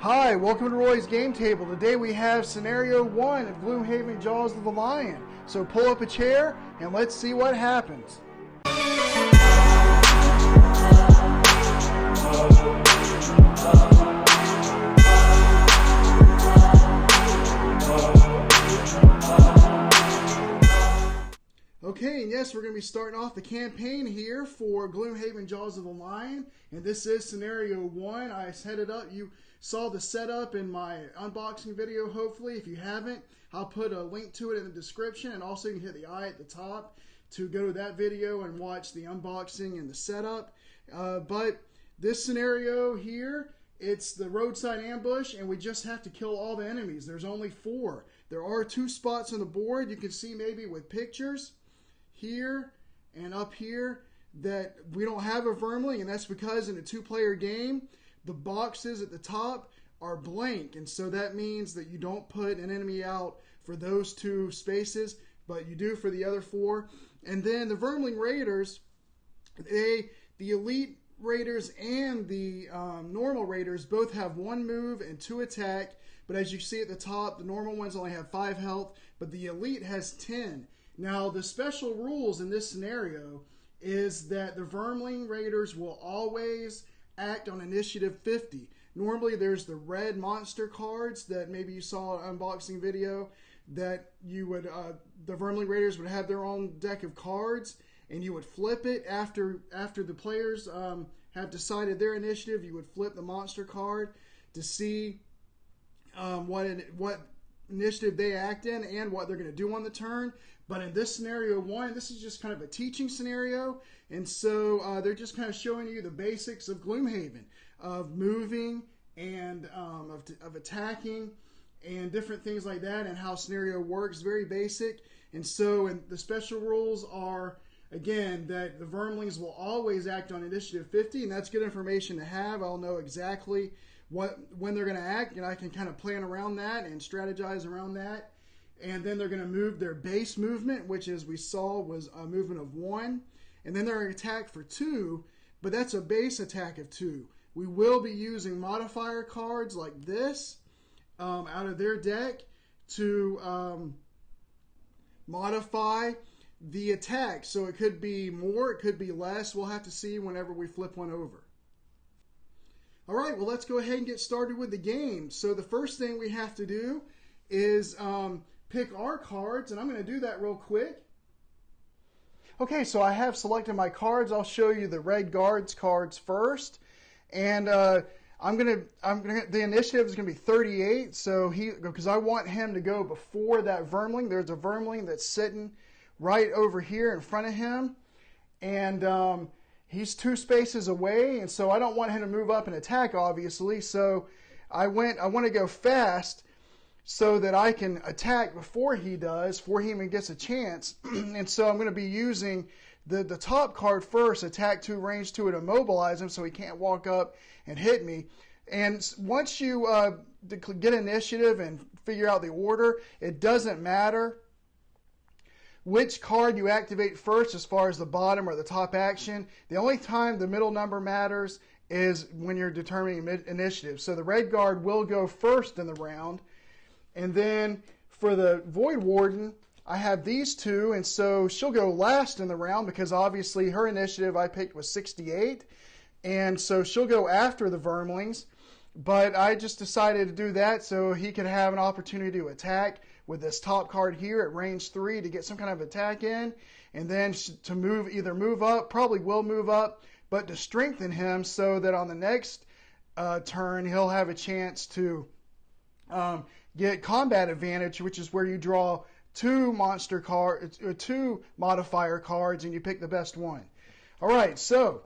Hi, welcome to Roy's Game Table. Today we have Scenario 1 of Gloomhaven Jaws of the Lion. So pull up a chair and let's see what happens. Okay, and yes, we're going to be starting off the campaign here for Gloomhaven Jaws of the Lion. And this is Scenario 1. I set it up. You saw the setup in my unboxing video, hopefully. If you haven't, I'll put a link to it in the description. And also you can hit the I at the top to go to that video and watch the unboxing and the setup. But this scenario here, it's the Roadside Ambush, and we just have to kill all the enemies. There's only 4. There are 2 spots on the board. You can see maybe with pictures here and up here that we don't have a vermling, and that's because in a 2-player game the boxes at the top are blank, and so that means that you don't put an enemy out for those 2 spaces, but you do for the other 4. And then the vermling raiders, the elite raiders and the normal raiders both have 1 move and 2 attack, but as you see at the top, the normal ones only have 5 health, but the elite has 10. Now, the special rules in this scenario is that the vermling raiders will always act on initiative 50. Normally, there's the red monster cards that maybe you saw in an unboxing video that you would, the vermling raiders would have their own deck of cards, and you would flip it after the players have decided their initiative. You would flip the monster card to see what initiative they act in and what they're going to do on the turn. But in this scenario 1, this is just kind of a teaching scenario, and so they're just kind of showing you the basics of Gloomhaven, of moving and of attacking and different things like that, and how scenario works. Very basic. And so the special rules are, again, that the vermlings will always act on initiative 50, and that's good information to have. I'll know exactly when they're going to act, and I can kind of plan around that and strategize around that. And then they're going to move their base movement, which, as we saw, was a movement of 1. And then they're going to attack for 2, but that's a base attack of 2. We will be using modifier cards like this out of their deck to modify the attack. So it could be more, it could be less. We'll have to see whenever we flip one over. All right, well, let's go ahead and get started with the game. So the first thing we have to do is pick our cards, and I'm going to do that real quick. Okay, so I have selected my cards. I'll show you the red guards cards first, and the initiative is going to be 38. So because I want him to go before that vermling. There's a vermling that's sitting right over here in front of him, and he's 2 spaces away, and so I don't want him to move up and attack, obviously. So I want to go fast so that I can attack before he does, before he even gets a chance. And so I'm going to be using the top card first, attack 2, range 2, to immobilize him so he can't walk up and hit me. And once you get initiative and figure out the order, it doesn't matter which card you activate first as far as the bottom or the top action. The only time the middle number matters is when you're determining initiative. So the red guard will go first in the round. And then for the Void Warden, I have these 2, and so she'll go last in the round because obviously her initiative I picked was 68, and so she'll go after the vermlings. But I just decided to do that so he could have an opportunity to attack with this top card here at range 3 to get some kind of attack in, and then to either move up, probably will move up, but to strengthen him so that on the next turn he'll have a chance to get combat advantage, which is where you draw 2 monster cards, 2 modifier cards, and you pick the best one. All right, so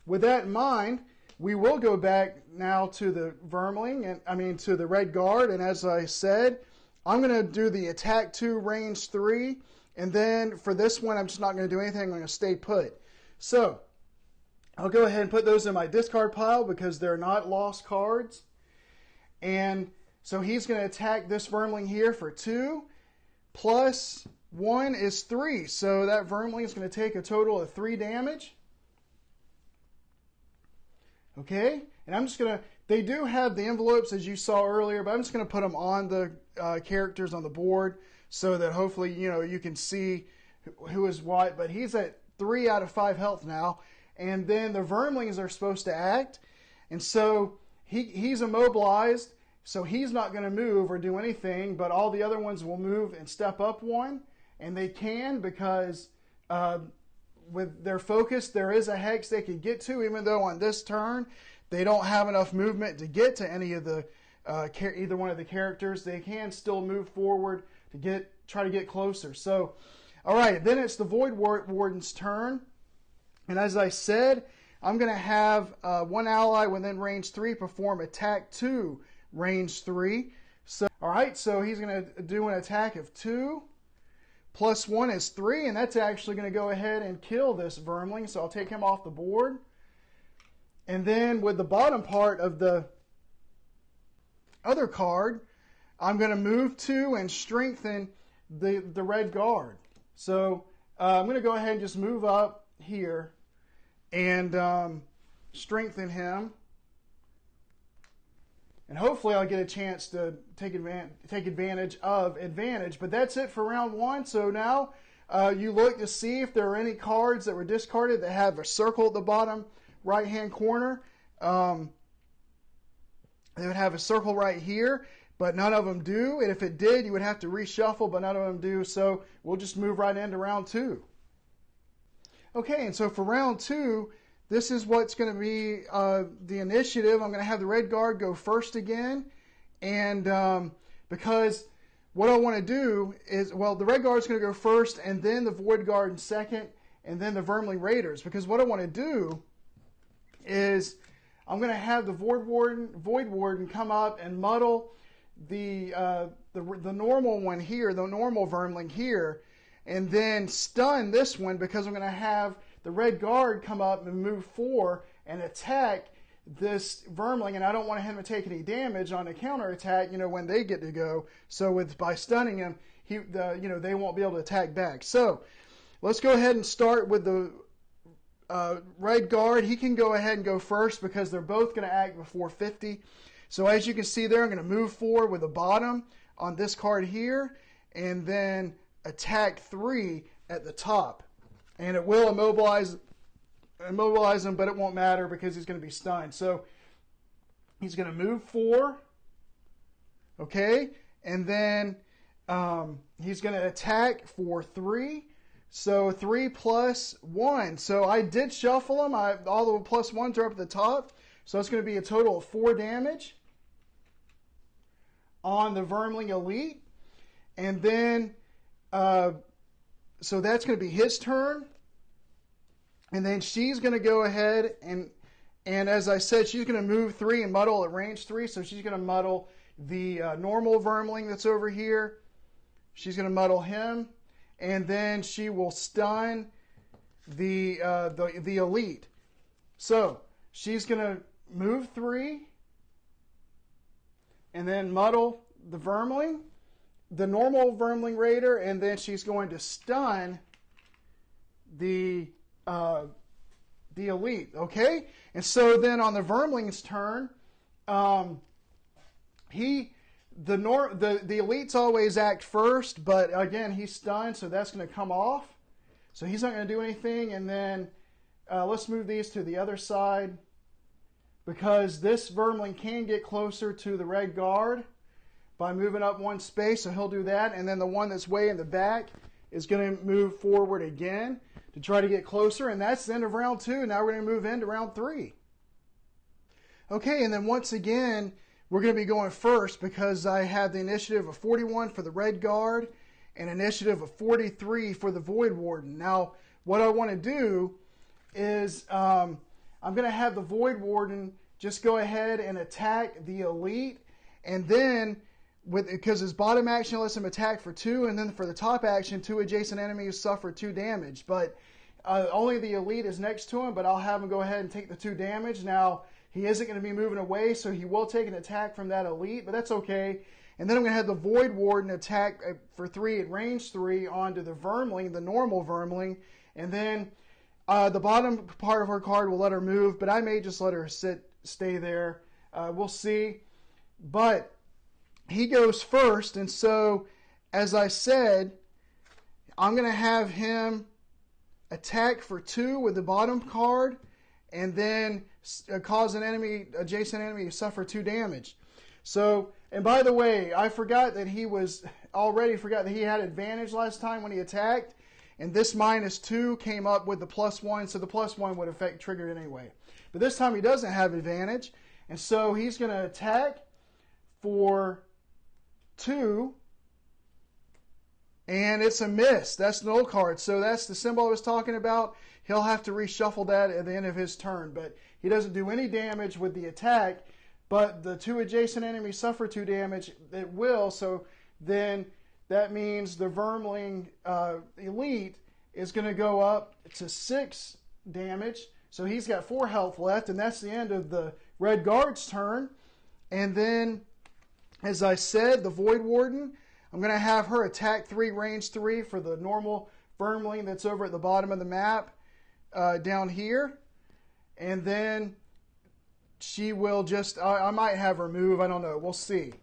with that in mind, we will go back now to the vermling, to the red guard, and as I said, I'm going to do the attack 2, range 3, and then for this one, I'm just not going to do anything. I'm going to stay put. So I'll go ahead and put those in my discard pile because they're not lost cards. And so he's going to attack this vermling here for 2, plus 1 is 3. So that vermling is going to take a total of 3 damage. Okay, and I'm just going to They do have the envelopes as you saw earlier, but I'm just going to put them on the characters on the board so that hopefully, you know, you can see who is what. But he's at 3 out of 5 health now. And then the Vermlings are supposed to act. And so he's immobilized, so he's not going to move or do anything, but all the other ones will move and step up one. And they can because with their focus, there is a hex they could get to, even though on this turn, they don't have enough movement to get to any of the either one of the characters. They can still move forward to try to get closer. So, all right, then it's the Void Warden's turn. And as I said, I'm going to have one ally within range 3 perform attack 2, range 3. So, all right, so he's going to do an attack of 2. Plus 1 is 3, and that's actually going to go ahead and kill this Vermling. So I'll take him off the board. And then with the bottom part of the other card, I'm going to move 2 and strengthen the red guard. So I'm going to go ahead and just move up here and strengthen him. And hopefully I'll get a chance to take advantage of advantage. But that's it for round 1. So now you look to see if there are any cards that were discarded that have a circle at the bottom right-hand corner. They would have a circle right here, but none of them do. And if it did, you would have to reshuffle, but none of them do. So we'll just move right into round 2. Okay, and so for round 2, this is what's going to be the initiative. I'm going to have the red guard go first again. And because what I want to do is, well, the red guard is going to go first, and then the void guard in second, and then the Vermling Raiders. Because what I want to do is I'm going to have the Void Warden come up and muddle the normal one here, the normal Vermling here, and then stun this one because I'm going to have the red guard come up and move 4 and attack this Vermling, and I don't want him to take any damage on a counterattack, you know, when they get to go. So by stunning him, they won't be able to attack back. So let's go ahead and start with the red guard. He can go ahead and go first because they're both going to act before 50. So as you can see there, I'm going to move 4 with the bottom on this card here, and then attack 3 at the top. And it will immobilize him, but it won't matter because he's going to be stunned. So he's going to move 4. Okay. And then he's going to attack for 3. So 3 plus 1. So I did shuffle them. All the plus 1s are up at the top. So it's going to be a total of 4 damage on the Vermling Elite. And then so that's going to be his turn. And then she's going to go ahead and as I said, she's going to move 3 and muddle at range 3. So she's going to muddle the normal Vermling that's over here. She's going to muddle him. And then she will stun the Elite. So she's going to move 3 and then muddle the Vermling, the normal Vermling Raider, and then she's going to stun the Elite. Okay, and so then on the Vermling's turn, the Elites always act first, but again he's stunned, so that's going to come off. So he's not going to do anything. And then let's move these to the other side because this Vermling can get closer to the red guard by moving up 1 space, so he'll do that. And then the one that's way in the back is going to move forward again to try to get closer, and that's the end of round 2. Now we're going to move into round 3. Okay, and then once again, we're going to be going first because I have the initiative of 41 for the red guard and initiative of 43 for the Void Warden. Now, what I want to do is I'm going to have the Void Warden just go ahead and attack the Elite, and then because his bottom action lets him attack for 2, and then for the top action, 2 adjacent enemies suffer 2 damage. But only the Elite is next to him, but I'll have him go ahead and take the 2 damage. Now, he isn't going to be moving away, so he will take an attack from that Elite, but that's okay. And then I'm going to have the Void Warden attack for 3 at range 3 onto the Vermling, the normal Vermling. And then the bottom part of her card will let her move, but I may just let her stay there We'll see. But he goes first, and so, as I said, I'm going to have him attack for 2 with the bottom card, and then cause an enemy, adjacent enemy, to suffer 2 damage. So, and by the way, I forgot that he had advantage last time when he attacked, and this -2 came up with the +1, so the +1 would affect triggered anyway. But this time he doesn't have advantage, and so he's going to attack for 2, and it's a miss. That's an old card, so that's the symbol I was talking about. He'll have to reshuffle that at the end of his turn, but he doesn't do any damage with the attack, but the 2 adjacent enemies suffer 2 damage. It will, so then that means the Vermling Elite is going to go up to 6 damage, so he's got 4 health left, and that's the end of the Red Guard's turn. And then, as I said, the Void Warden, I'm going to have her attack 3, range 3 for the normal Vermling that's over at the bottom of the map down here. And then she will just, I might have her move, I don't know, we'll see.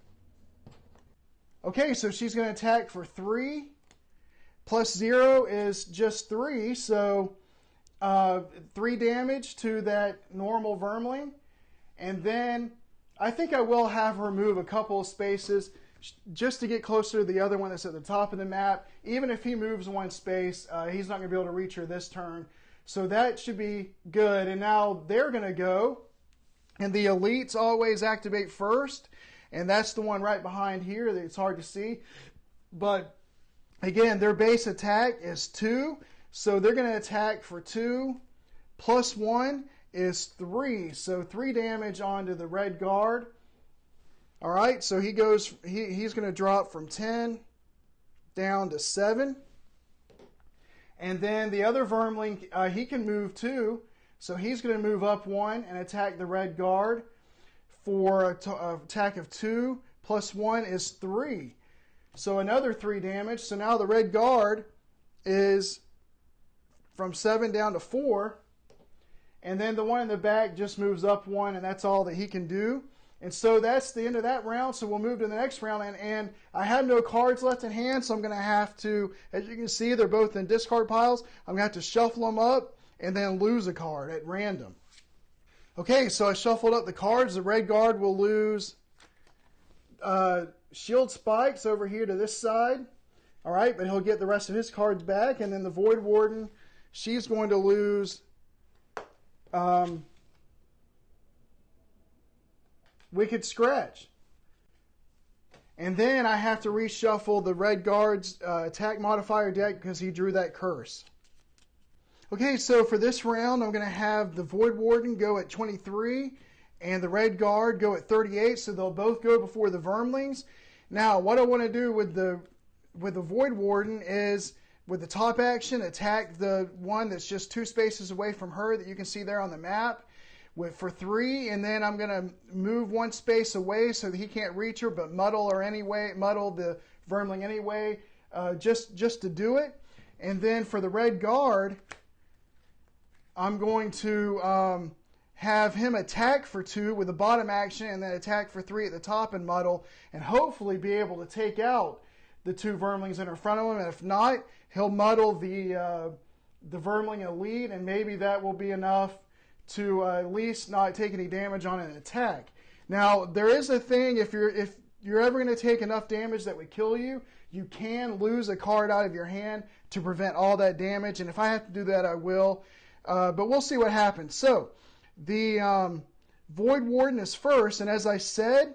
Okay, so she's going to attack for 3. +0 is just 3, so 3 damage to that normal Vermling. And then I think I will have her move a couple of spaces just to get closer to the other one that's at the top of the map. Even if he moves 1 space, he's not going to be able to reach her this turn. So that should be good. And now they're going to go. And the elites always activate first. And that's the one right behind here. It's hard to see. But again, their base attack is 2. So they're going to attack for 2. +1 is 3. So 3 damage onto the Red Guard. All right, so he's going to drop from 10 down to 7. And then the other Vermling, he can move 2. So he's going to move up 1 and attack the Red Guard for an attack of 2. +1 is 3. So another 3 damage. So now the Red Guard is from 7 down to 4. And then the one in the back just moves up 1, and that's all that he can do. And so that's the end of that round. So we'll move to the next round. And I have no cards left in hand, so I'm going to have to, as you can see, they're both in discard piles. I'm going to have to shuffle them up and then lose a card at random. Okay, so I shuffled up the cards. The Red Guard will lose Shield Spikes over here to this side. All right, but he'll get the rest of his cards back. And then the Void Warden, she's going to lose Wicked Scratch. And then I have to reshuffle the Red Guard's attack modifier deck because he drew that curse. Okay, so for this round, I'm going to have the Void Warden go at 23 and the Red Guard go at 38, so they'll both go before the Vermlings. Now, what I want to do with the Void Warden is, with the top action, attack the one that's just 2 spaces away from her that you can see there on the map for 3, and then I'm going to move 1 space away so that he can't reach her, but muddle the Vermling anyway, just to do it. And then for the Red Guard, I'm going to have him attack for 2 with the bottom action, and then attack for 3 at the top and muddle, and hopefully be able to take out the 2 Vermlings that are in front of him. And if not, he'll muddle the Vermling Elite, and maybe that will be enough to at least not take any damage on an attack. Now, there is a thing, if you're ever going to take enough damage that would kill you, you can lose a card out of your hand to prevent all that damage, and if I have to do that, I will. But we'll see what happens. So, the Void Warden is first, and as I said,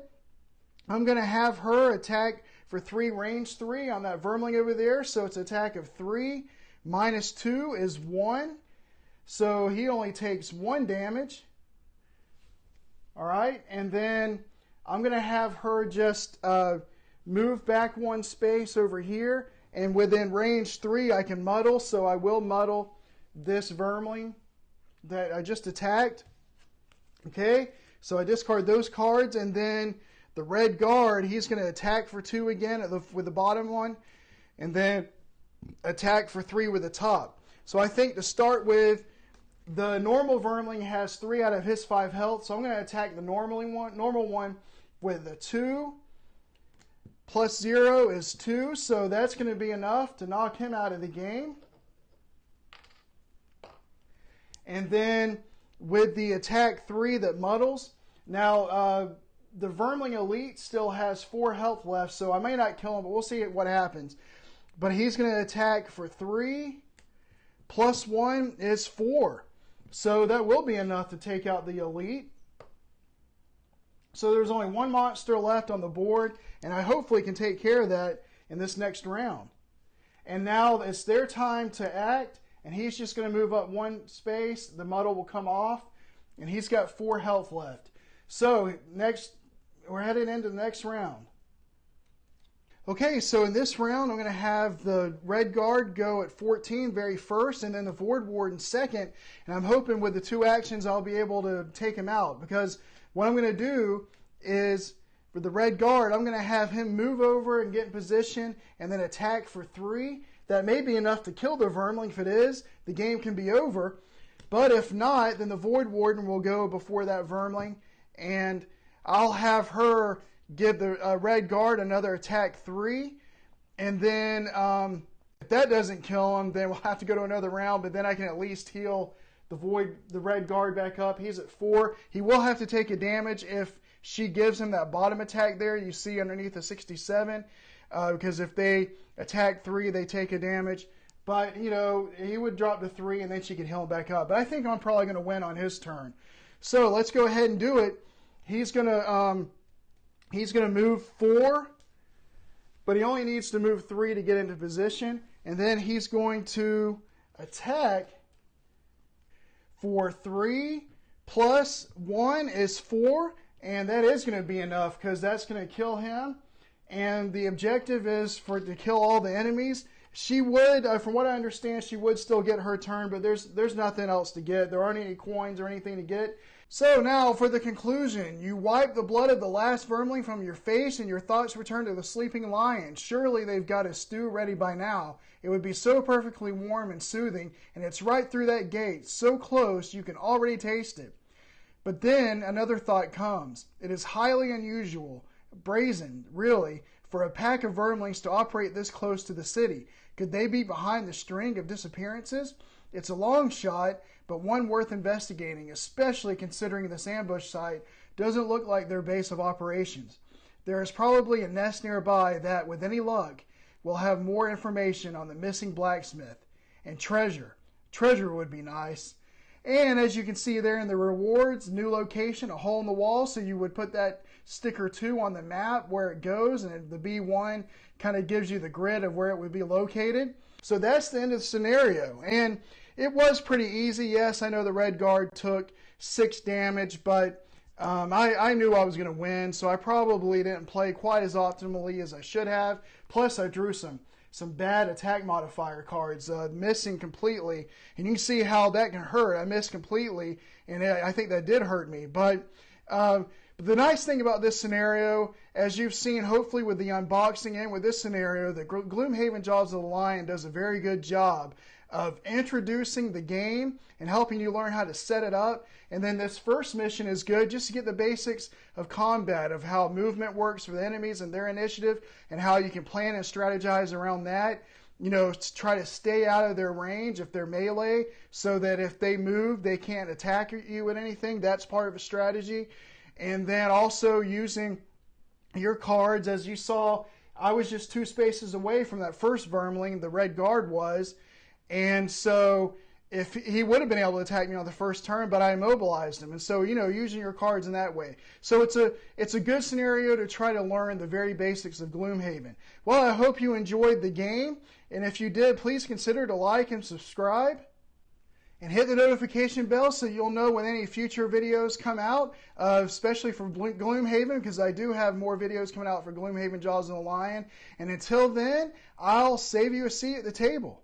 I'm going to have her attack for 3, range 3 on that Vermling over there. So it's an attack of 3. -2 is 1. So he only takes 1 damage. All right. And then I'm going to have her just move back 1 space over here. And within range 3, I can muddle. So I will muddle this Vermling that I just attacked. Okay. So I discard those cards, and then the Red Guard, he's going to attack for 2 again with the bottom one, and then attack for 3 with the top. So I think to start with, The normal Vermling has 3 out of his 5 health, so I'm going to attack the normal one with a 2. Plus 0 is 2, so that's going to be enough to knock him out of the game. And then with the attack 3 that muddles, now the Vermling Elite still has 4 health left, so I may not kill him, but we'll see what happens. But he's going to attack for 3, plus 1 is 4. So that will be enough to take out the Elite. So there's only 1 monster left on the board, and I hopefully can take care of that in this next round. And now it's their time to act, and he's just going to move up 1 space. The muddle will come off, and he's got 4 health left. So next, we're headed into the next round. Okay, so in this round, I'm going to have the Red Guard go at 14 very first, and then the Void Warden second. And I'm hoping with the 2 actions, I'll be able to take him out. Because what I'm going to do is, for the Red Guard, I'm going to have him move over and get in position, and then attack for 3. That may be enough to kill the Vermling. If it is, the game can be over. But if not, then the Void Warden will go before that Vermling, and I'll have her give the Red Guard another attack 3, and then if that doesn't kill him, then we'll have to go to another round, but then I can at least heal the Red Guard back up. He's at 4. He will have to take a damage if she gives him that bottom attack there you see underneath the 67, because if they attack 3, they take a damage. But, you know, he would drop to 3, and then she could heal him back up. But I think I'm probably going to win on his turn. So let's go ahead and do it. He's going to move 4, but he only needs to move 3 to get into position. And then he's going to attack for 3, plus 1 is 4, and that is going to be enough because that's going to kill him. And the objective is to kill all the enemies. She would, from what I understand, she would still get her turn, but there's nothing else to get. There aren't any coins or anything to get. So now for the conclusion, you wipe the blood of the last Vermling from your face and your thoughts return to the sleeping lion. Surely they've got a stew ready by now. It would be so perfectly warm and soothing, and it's right through that gate, so close you can already taste it. But then another thought comes. It is highly unusual, brazen, really, for a pack of Vermlings to operate this close to the city. Could they be behind the string of disappearances? It's a long shot, but one worth investigating, especially considering this ambush site doesn't look like their base of operations. There is probably a nest nearby that, with any luck, will have more information on the missing blacksmith. And treasure. Treasure would be nice. And as you can see there in the rewards, new location, a hole in the wall, so you would put that sticker 2 on the map where it goes, and the B1 kind of gives you the grid of where it would be located. So that's the end of the scenario. And it was pretty easy. Yes, I know the Red Guard took 6 damage, but I knew I was going to win, so I probably didn't play quite as optimally as I should have. Plus, I drew some bad attack modifier cards, missing completely. And you can see how that can hurt. I missed completely, and I think that did hurt me. But the nice thing about this scenario, as you've seen hopefully with the unboxing and with this scenario, the Gloomhaven Jaws of the Lion does a very good job of introducing the game and helping you learn how to set it up. And then this first mission is good just to get the basics of combat, of how movement works for the enemies and their initiative, and how you can plan and strategize around that. You know, to try to stay out of their range if they're melee, so that if they move, they can't attack you with anything. That's part of a strategy. And then also using your cards. As you saw, I was just 2 spaces away from that first Vermling, the Red Guard was. And so if he would have been able to attack me on the first turn, but I immobilized him. And so, you know, using your cards in that way. So it's a good scenario to try to learn the very basics of Gloomhaven. Well, I hope you enjoyed the game. And if you did, please consider to like and subscribe. And hit the notification bell so you'll know when any future videos come out, especially for Gloomhaven, because I do have more videos coming out for Gloomhaven Jaws of the Lion. And until then, I'll save you a seat at the table.